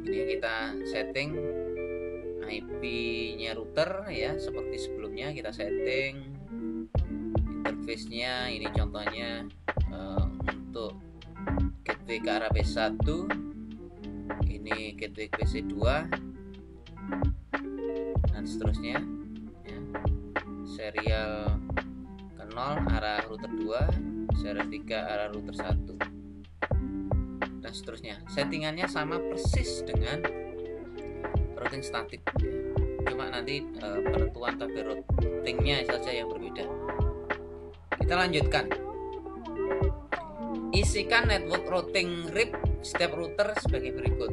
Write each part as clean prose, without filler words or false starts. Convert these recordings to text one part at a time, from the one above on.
Ini kita setting IP-nya router ya, seperti sebelumnya kita setting interface-nya. Ini contohnya untuk gateway ke arah PC1, ini gateway ke PC2, dan seterusnya ya. Serial ke 0 arah router 2, serial 3 arah router 1, dan seterusnya. Settingannya sama persis dengan routing statik, cuma nanti penentuan tabel routingnya saja yang berbeda. Kita lanjutkan. Isikan network routing RIP setiap router sebagai berikut.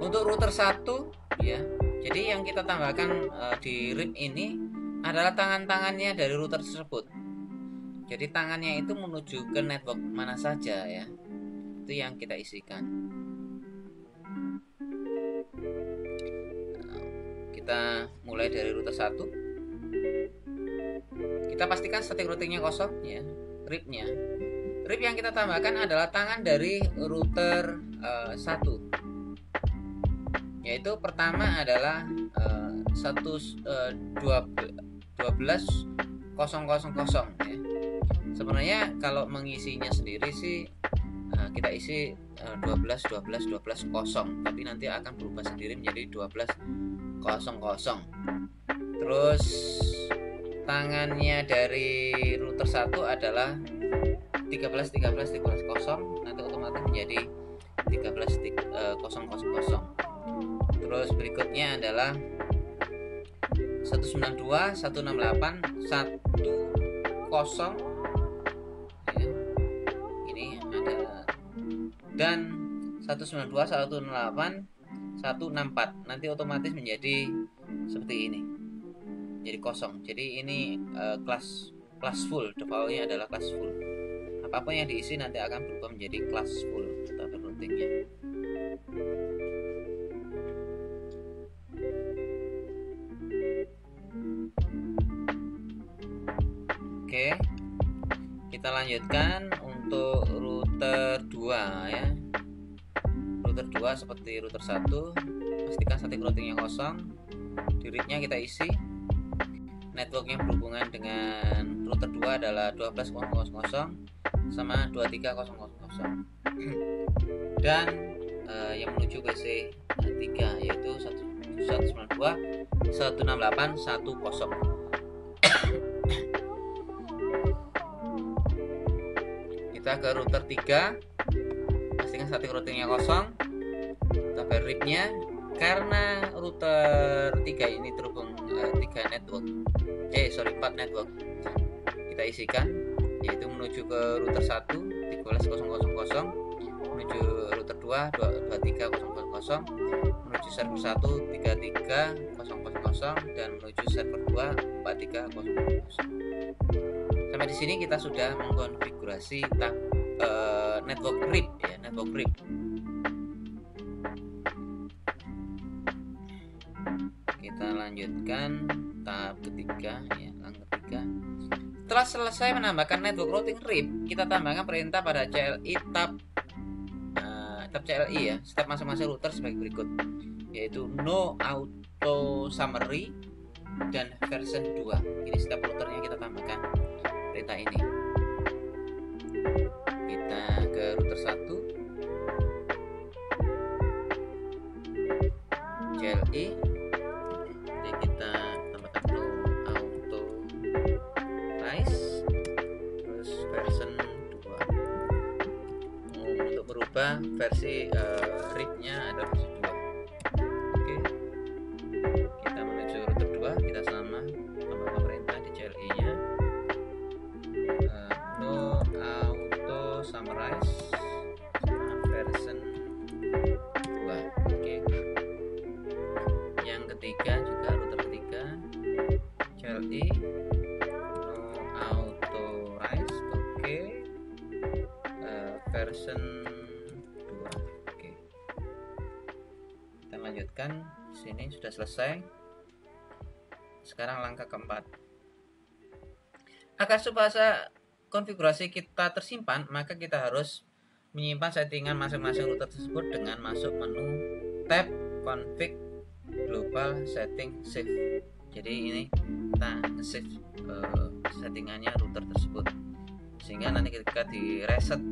Untuk router 1 ya, jadi yang kita tambahkan di RIP ini adalah tangan-tangannya dari router tersebut. Jadi tangannya itu menuju ke network mana saja ya, itu yang kita isikan. Kita mulai dari router 1. Kita pastikan static routingnya kosong ya, RIP-nya. RIP yang kita tambahkan adalah tangan dari router 1, yaitu pertama adalah 12.0.0.0 ya. Sebenarnya kalau mengisinya sendiri sih kita isi 12.12.12.0, tapi nanti akan berubah sendiri menjadi 12.0.0. Terus tangannya dari router 1 adalah 13.13.13.0, nanti otomatis menjadi 13.0.0. Terus berikutnya adalah 192.168.1.0 ya. Ini ada, dan 192.168.164 nanti otomatis menjadi seperti ini, jadi kosong. Jadi ini kelas full, defaultnya adalah kelas full. Apapun yang diisi nanti akan berubah menjadi kelas full tabel routingnya. Oke, kita lanjutkan untuk router 2 ya. Router 2 seperti router 1, pastikan static routingnya kosong. Di RIP-nya kita isi. Networknya berhubungan dengan router 2 adalah 12.0.0 sama 23.0.0. Dan yang menuju PC 3 yaitu 192.168.1.0. Kita ke router 3, pastikan static routingnya kosong, tabel RIP-nya. Karena router 3 ini terhubung 4 network, kita isikan, yaitu menuju ke router 1 13.0.0, menuju router 2 23.0.0, menuju server 1 33.0.0, dan menuju server 2 43.0.0. Sampai di sini kita sudah mengkonfigurasi network RIP ya, network RIP. Kita lanjutkan tahap ketiga ya, langkah ketiga. Setelah selesai menambahkan network routing RIP, kita tambahkan perintah pada CLI tab CLI ya, setiap masing-masing router sebagai berikut, yaitu no auto summary dan version 2. Ini setiap routernya kita tambahkan perintah ini. Kita ke router 1, CLI, jadi kita tambahkan no auto rise, terus version 2. Untuk berubah versi RIP-nya ada versi 2. Oke, kita menuju router 2, kita sama tambahkan perintah di CLI-nya no auto summarize version 2. Oke. Yang ketiga juga router ketiga, CLI no auto rise, oke. Version 2. Oke. Kita lanjutkan. Sini sudah selesai. Sekarang langkah keempat. Agar supaya konfigurasi kita tersimpan, maka kita harus menyimpan settingan masing-masing router tersebut dengan masuk menu tab config global setting save. Jadi ini kita save settingannya router tersebut, sehingga nanti ketika di reset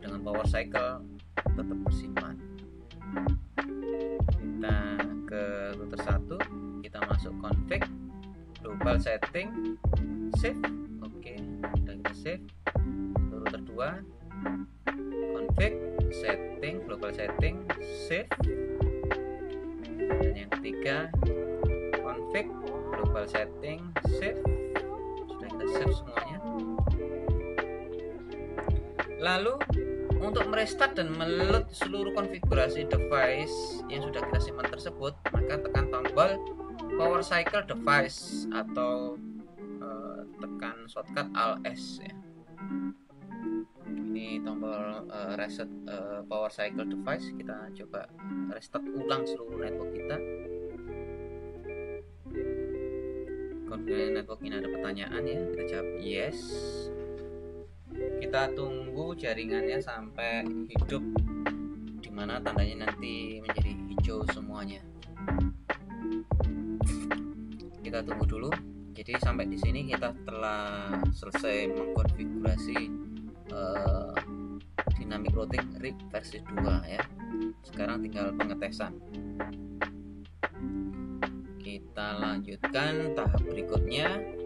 dengan power cycle tetap tersimpan. Kita ke router 1, kita masuk config global setting save. Oke, dan kita save. Untuk router 2, config setting global setting save. Dan yang ketiga, config global setting save. Sudah kita save semuanya. Lalu untuk merestart dan meload seluruh konfigurasi device yang sudah kita simpan tersebut, maka tekan tombol power cycle device atau tekan shortcut Alt S ya. Ini tombol reset power cycle device. Kita coba restart ulang seluruh network kita. Konfigurasi network ini ada pertanyaan ya, kita jawab yes. Kita tunggu jaringannya sampai hidup, dimana tandanya nanti menjadi hijau semuanya. Kita tunggu dulu. Jadi sampai di sini kita telah selesai mengkonfigurasi dynamic routing RIP versi 2 ya. Sekarang tinggal pengetesan. Kita lanjutkan tahap berikutnya.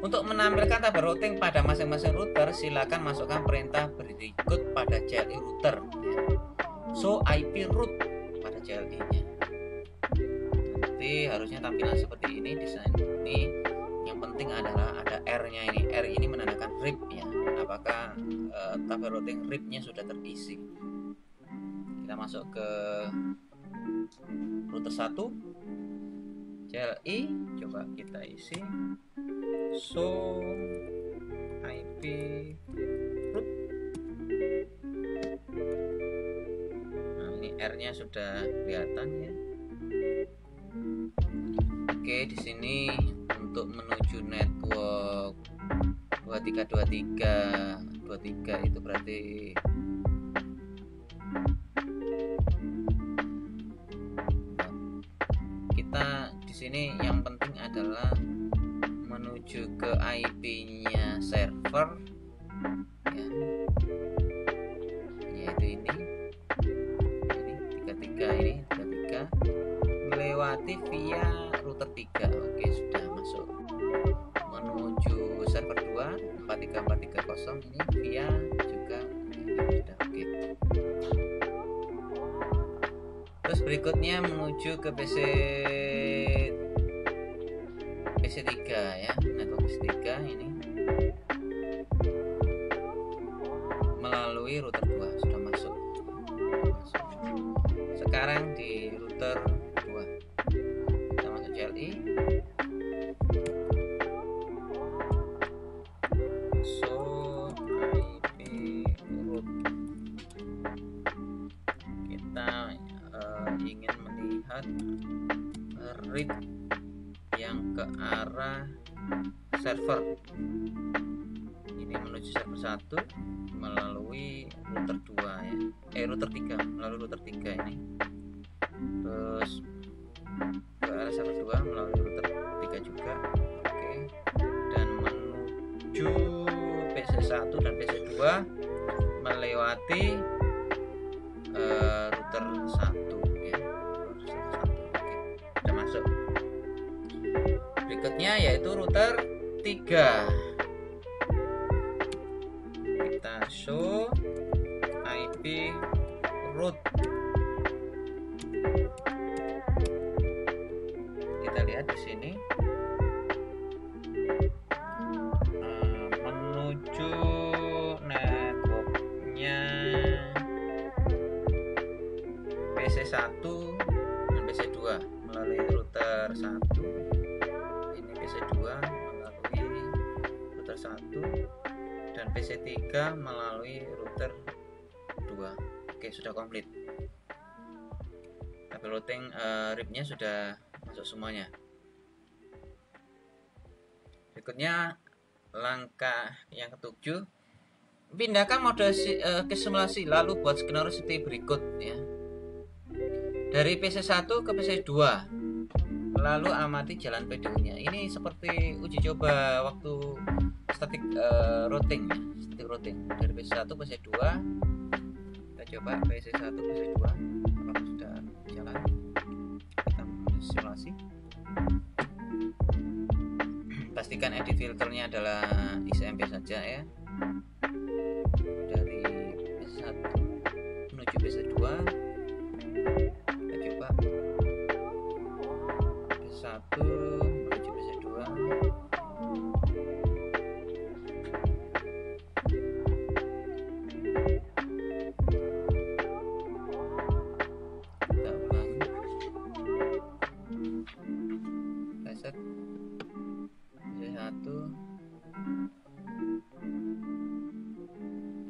Untuk menampilkan tabel routing pada masing-masing router, silakan masukkan perintah berikut pada CLI router. Show IP root pada CLI-nya. Nanti harusnya tampilan seperti ini, desain ini. Yang penting adalah ada R-nya ini. R ini menandakan RIP ya. Apakah tabel routing RIP-nya sudah terisi? Kita masuk ke router 1. CLI, coba kita isi. Show IP root. Nah, ini R-nya sudah kelihatan ya. Oke, di sini untuk menuju network 2323 itu berarti kita di sini yang penting adalah menuju ke IP-nya server ya, yaitu ini 33 melewati via router 3. Oke, sudah masuk. Menuju server 2 43430 ini via juga sudah oke. Terus berikutnya menuju ke PC3 ya, network PC3 ini melalui router 2 sudah masuk. Sekarang di router 2 kita masuk CLI, show IP root. Kita ingin melihat RIP yang ke arah server. Ini menuju server 1 melalui router 2 ya. Router 3, melalui router 3 ini. Terus ke arah server 2 melalui router 3 juga. Oke. Dan menuju PC1 dan PC2 melewati router 1 ya. Router 1. Oke. Sudah masuk. Berikutnya yaitu router 3. Kita show IP root. Kita lihat di sini menuju networknya PC1 dan PC2 melalui router 1. Ini PC2 melalui router 1 dan PC3 melalui router 2. Oke, sudah komplit. Tabel routing RIP-nya sudah masuk semuanya. Berikutnya langkah yang ketujuh, Pindahkan mode ke simulasi, lalu buat skenario seperti berikut ya. Dari PC1 ke PC2, lalu amati jalan PDU-nya. Ini seperti uji coba waktu static routing ya, static routing. Dari PC1 ke PC2, kita coba PC1 ke PC2 apakah sudah jalan. Kita simulasi. Pastikan edit filternya adalah XMP saja ya. Dari PC1 menuju PC2, kita coba PC1 menuju PC2. Kita ulangi. Reset PC1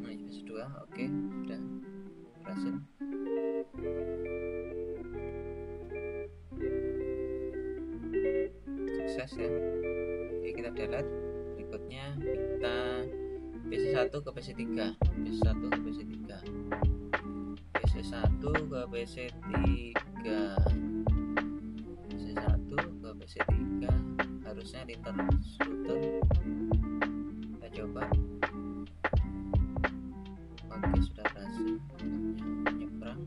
menuju PC2. Oke, sudah berhasil. Sukses ya. Oke, kita delete. Berikutnya kita PC1 ke PC3, PC1 ke PC3, PC1 ke PC3, PC1 ke PC3. Harusnya return router. Kita coba. Oke, sudah berhasil nyebrang.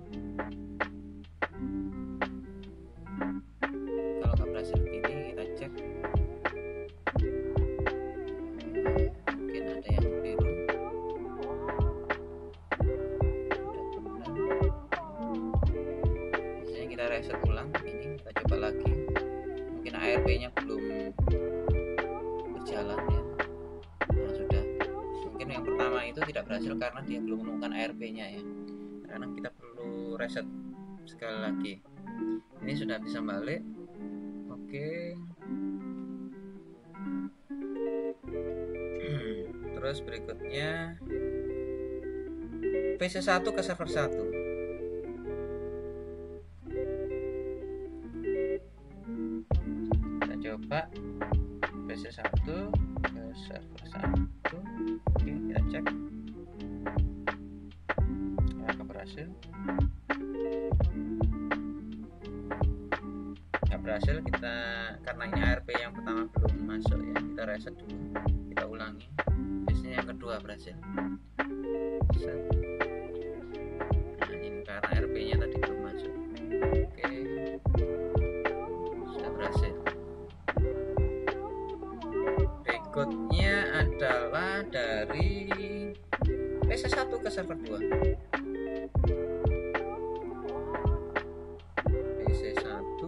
Kalau nggak berhasil begini, kita cek. Mungkin ada yang biru. Sudah benar. Biasanya kita reset ulang. Ini kita coba lagi. Mungkin ARP-nya belum berjalan ya. Nah, sudah. Mungkin yang pertama itu tidak berhasil karena dia belum menemukan ARP-nya ya. Karena kita perlu reset sekali lagi. Ini sudah bisa balik. Oke. Terus berikutnya PC1 ke server 1. Kita coba PC1 ke server 1. Oke, kita cek apakah berhasil. Nggak berhasil, kita karena ini ARP yang pertama belum masuk ya, kita reset dulu, kita ulangi. Biasanya yang kedua berhasil. Set. Nah, ini karena ARP-nya tadi belum masuk. Oke, sudah berhasil. Berikutnya adalah dari PC1 ke server 2. PC1 ke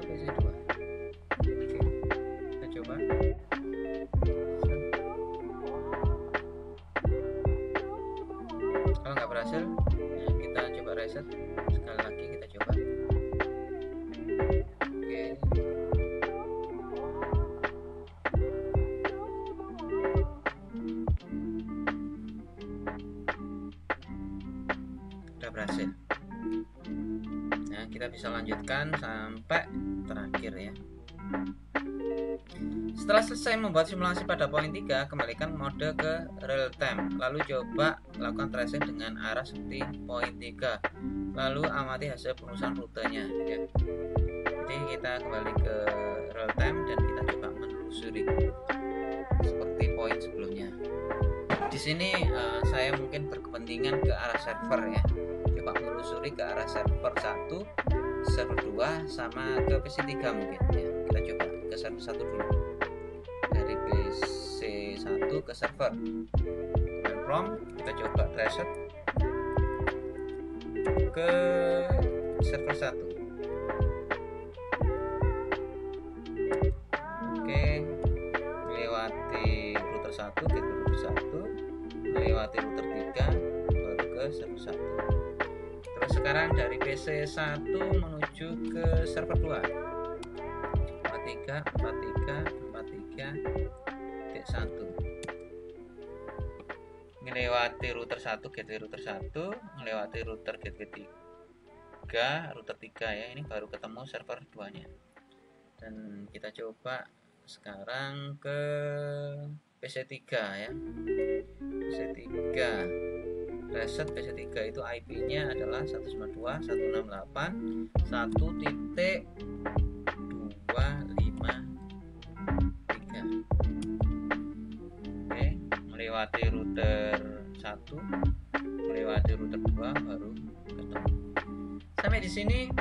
PC2. Oke, kita coba. Kalau nggak berhasil, nah kita coba reset sekali lagi, kita coba. Oke, udah berhasil. Nah, kita bisa lanjutkan sampai terakhir ya. Setelah selesai membuat simulasi pada poin 3, kembalikan mode ke real time. Lalu coba lakukan tracing dengan arah seperti poin 3. Lalu amati hasil perusahaan rutenya ya. Jadi kita kembali ke real time dan kita coba menelusuri seperti poin sebelumnya. Di sini saya mungkin berkepentingan ke arah server ya. Coba menelusuri ke arah server 1, server 2 sama ke PC3 mungkin ya. Kita coba ke server 1 dulu. Dari PC1 ke server. Kemudian from kita coba reset ke server 1. Oke, melewati router 1, gateway router 1, melewati router 3, baru ke server 1. Terus sekarang dari PC1 menuju ke server 2. 43, 43, 43, titik 1. Melewati router 1, gateway router 1, melewati router gateway 3, router 3 ya, ini baru ketemu server 2-nya. Dan kita coba sekarang ke PC3 ya. PC3 reset PC3 itu IP-nya adalah 192.168.1.253. Oke, melewati router 1, melewati router 2 baru ketemu. Sampai di sini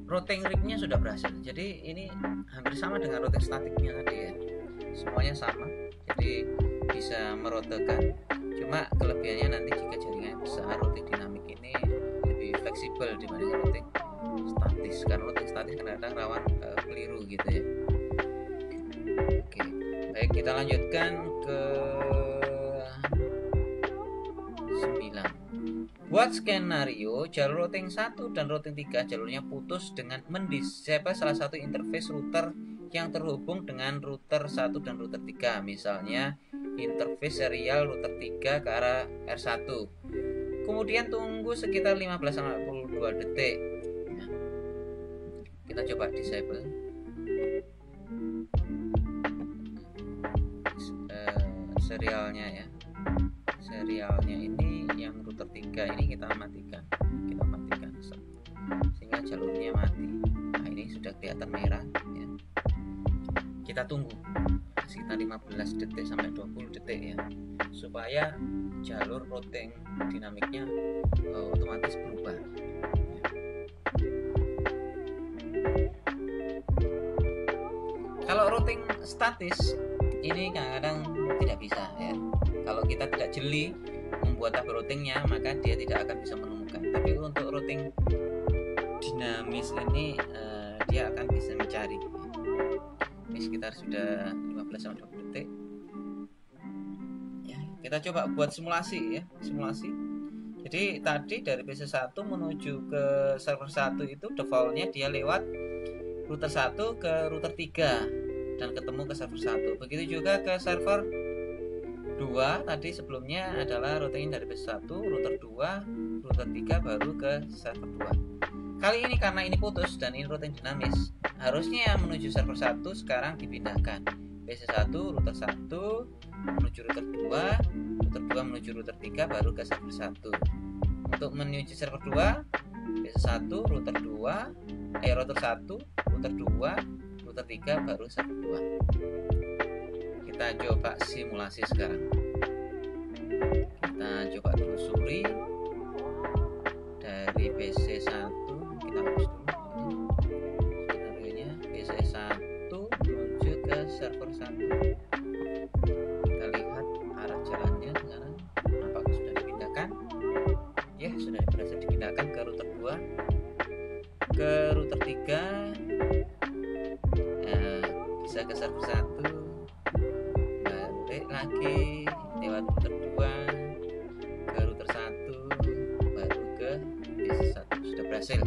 routing RIP-nya sudah berhasil. Jadi ini hampir sama dengan routing statiknya tadi ya. Semuanya sama. Jadi bisa merotekan. Cuma kelebihannya nanti jika jaringan besar, routing dinamik ini lebih fleksibel dibanding routing statis. Karena routing statis kadang-kadang rawan keliru gitu ya. Oke, baik, kita lanjutkan ke 9. Buat skenario jalur routing 1 dan routing 3 jalurnya putus dengan mendisable salah satu interface router yang terhubung dengan router 1 dan router 3. Misalnya interface serial router 3 ke arah R1. Kemudian tunggu sekitar 15-22 detik. Kita coba disable. Serialnya ya. Serialnya ini yang router 3 ini kita matikan sehingga jalurnya mati. Nah, ini sudah kelihatan merah ya. Kita tunggu sekitar 15 detik sampai 20 detik ya, supaya jalur routing dinamiknya otomatis berubah. Kalau routing statis ini kadang-kadang tidak bisa ya. Kalau kita tidak jeli membuat tabel routingnya, maka dia tidak akan bisa menemukan. Tapi untuk routing dinamis ini dia akan bisa mencari. Ini sekitar sudah 15-20 detik. Ya, kita coba buat simulasi ya, simulasi. Jadi tadi dari PC1 menuju ke server 1 itu defaultnya dia lewat router 1 ke router 3 dan ketemu ke server 1. Begitu juga ke server 2 tadi sebelumnya adalah routing dari PC1, router 2, router 3 baru ke server 2. Kali ini karena ini putus dan ini routing dinamis, harusnya yang menuju server 1 sekarang dipindahkan. PC1 router 1 menuju router 2, router 2 menuju router 3 baru ke server 1. Untuk menuju server 2, PC1 router 2, router 1, router 2, router 3 baru server 2. Kita coba simulasi sekarang. Kita coba telusuri dari PC1, kita hapus dulu skenarionya. PC1 menuju ke server 1. Kita lihat arah jalannya sekarang. Apakah sudah dipindahkan? Ya, sudah berhasil dipindahkan ke router 2, ke router 3. Bisa ke server 1, lagi lewat router 2 ke router 1 baru ke PC1. Sudah berhasil.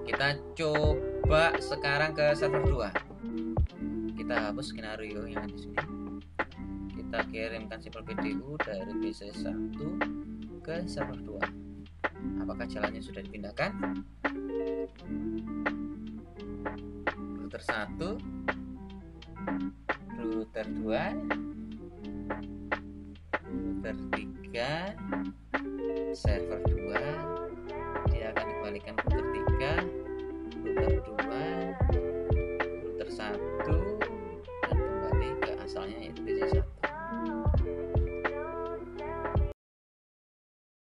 Kita coba sekarang ke server 2. Kita hapus skenario yang di sini. Kita kirimkan sampel PDU dari PC1 ke server 2. Apakah jalannya sudah dipindahkan? Router 1, router 2, router 3, server 2. Dia akan dikembalikan router 3, router 2, router 1 dan kembali ke asalnya yaitu PC1.